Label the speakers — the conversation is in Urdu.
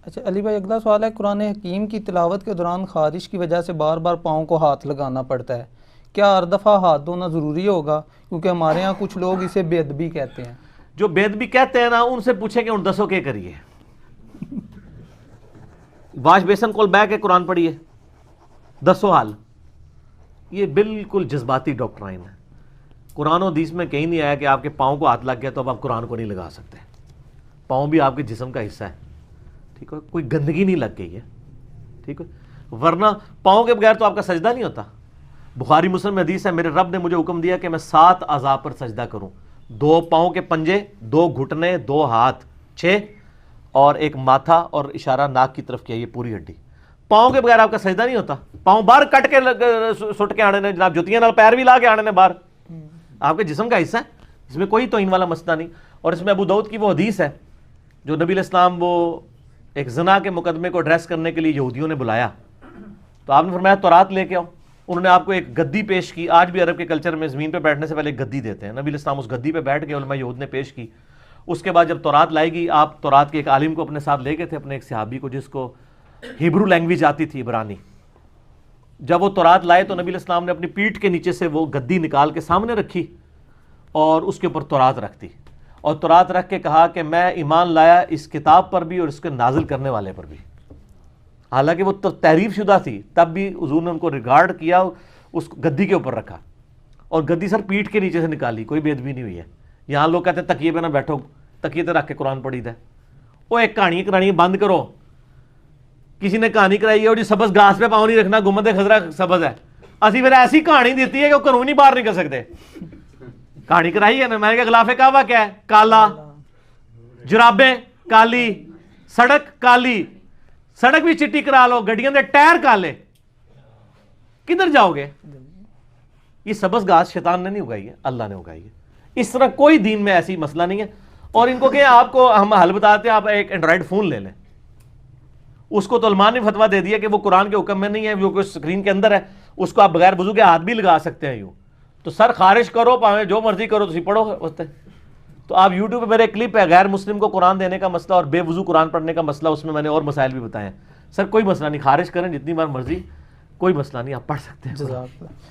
Speaker 1: اچھا علی بھائی، اگلا سوال ہے، قرآن حکیم کی تلاوت کے دوران خارش کی وجہ سے بار بار پاؤں کو ہاتھ لگانا پڑتا ہے، کیا ہر دفعہ ہاتھ دھونا ضروری ہوگا؟ کیونکہ ہمارے ہاں کچھ لوگ اسے بے ادبی کہتے ہیں۔
Speaker 2: جو بے ادبی کہتے ہیں نا، ان سے پوچھیں کہ ان دسو کیا کریے، واش بیسن کول بہ کے قرآن پڑھیے، دسو حال۔ یہ بالکل جذباتی ڈاکٹرائن ہے۔ قرآن و حدیث میں کہیں نہیں آیا کہ آپ کے پاؤں کو ہاتھ لگ گیا تو اب آپ قرآن کو نہیں لگا سکتے۔ پاؤں بھی آپ کے جسم کا حصہ ہے، ٹھیک ہے، کوئی گندگی نہیں لگ گئی ہے، ٹھیک ہے، ورنہ پاؤں کے بغیر تو آپ کا سجدہ نہیں ہوتا۔ بخاری مسلم میں حدیث ہے، میرے رب نے مجھے حکم دیا کہ میں 7 اعضاء پر سجدہ کروں، 2 پاؤں کے پنجے، 2 گھٹنے، 2 ہاتھ، 6، اور ایک ماتھا، اور اشارہ ناک کی طرف کیا، یہ پوری ہڈی۔ پاؤں کے بغیر آپ کا سجدہ نہیں ہوتا۔ پاؤں باہر کٹ کے سٹ کے آنے نے جناب، جوتیاں نال پیر بھی لا کے آنے نے باہر، آپ کے جسم کا حصہ ہے، اس میں کوئی توہین والا مسئلہ نہیں۔ اور اس میں ابو داؤد کی وہ حدیث ہے جو نبی علیہ السلام وہ ایک زنا کے مقدمے کو ایڈریس کرنے کے لیے یہودیوں نے بلایا، تو آپ نے فرمایا تورات لے کے آؤ۔ انہوں نے آپ کو ایک گدی پیش کی، آج بھی عرب کے کلچر میں زمین پہ بیٹھنے سے پہلے ایک گدی دیتے ہیں، نبی علیہ السلام اس گدی پہ بیٹھ کے علماء یہود نے پیش کی۔ اس کے بعد جب تورات لائی گئی، آپ تورات کے ایک عالم کو اپنے ساتھ لے گئے تھے، اپنے ایک صحابی کو جس کو ہیبرو لینگویج آتی تھی، عبرانی۔ جب وہ تورات لائے تو نبی علیہ السلام نے اپنی پیٹھ کے نیچے سے وہ گدی نکال کے سامنے رکھی اور اس کے اوپر تورات رکھ دی، اور تورات رکھ کے کہا کہ میں ایمان لایا اس کتاب پر بھی اور اس کے نازل کرنے والے پر بھی۔ حالانکہ وہ تحریف شدہ تھی، تب بھی حضور نے ان کو ریگارڈ کیا، اس گدی کے اوپر رکھا، اور گدی سر پیٹھ کے نیچے سے نکالی، کوئی بے ادبی نہیں ہوئی ہے۔ یہاں لوگ کہتے ہیں تکیے پہ نہ بیٹھو، تکیے تے رکھ کے قرآن پڑھی دے۔ وہ ایک کہانی کرانی بند کرو۔ کسی نے کہانی کرائی ہے اور جی سبز گھاس پہ پاؤں نہیں رکھنا، گنبد خضرا سبز ہے، اسی پھر ایسی کہانی دیتی ہے کہ وہ گھروں نہیں باہر نکل سکتے۔ کہانی کرائی ہے نا، میں نے کہا غلاف کعبہ کیا ہے؟ کالا، جرابیں کالی، سڑک کالی، سڑک بھی چٹی کرا لو، گڈیاں دے ٹائر کالے، کدھر جاؤ گے؟ یہ سبز گھاس شیطان نے نہیں اگائی ہے، اللہ نے اگائی ہے۔ اس طرح کوئی دین میں ایسی مسئلہ نہیں ہے۔ اور ان کو کہ آپ کو ہم حل بتاتے ہیں، آپ ایک اینڈرائڈ فون لے لیں، اس کو تو علماء نے فتویٰ دے دیا کہ وہ قرآن کے حکم میں نہیں ہے، وہ کوئی اسکرین کے اندر ہے، اس کو آپ بغیر وضو کے ہاتھ بھی لگا سکتے ہیں۔ یوں تو سر خارش کرو، پاویں جو مرضی کرو، تسی پڑھو ہوتے۔ تو آپ یوٹیوب پہ میرے کلپ ہے غیر مسلم کو قرآن دینے کا مسئلہ اور بے وضو قرآن پڑھنے کا مسئلہ، اس میں میں نے اور مسائل بھی بتائے ہیں۔ سر کوئی مسئلہ نہیں، خارش کریں جتنی بار مرضی، کوئی مسئلہ نہیں، آپ پڑھ سکتے ہیں۔
Speaker 1: جزاک اللہ۔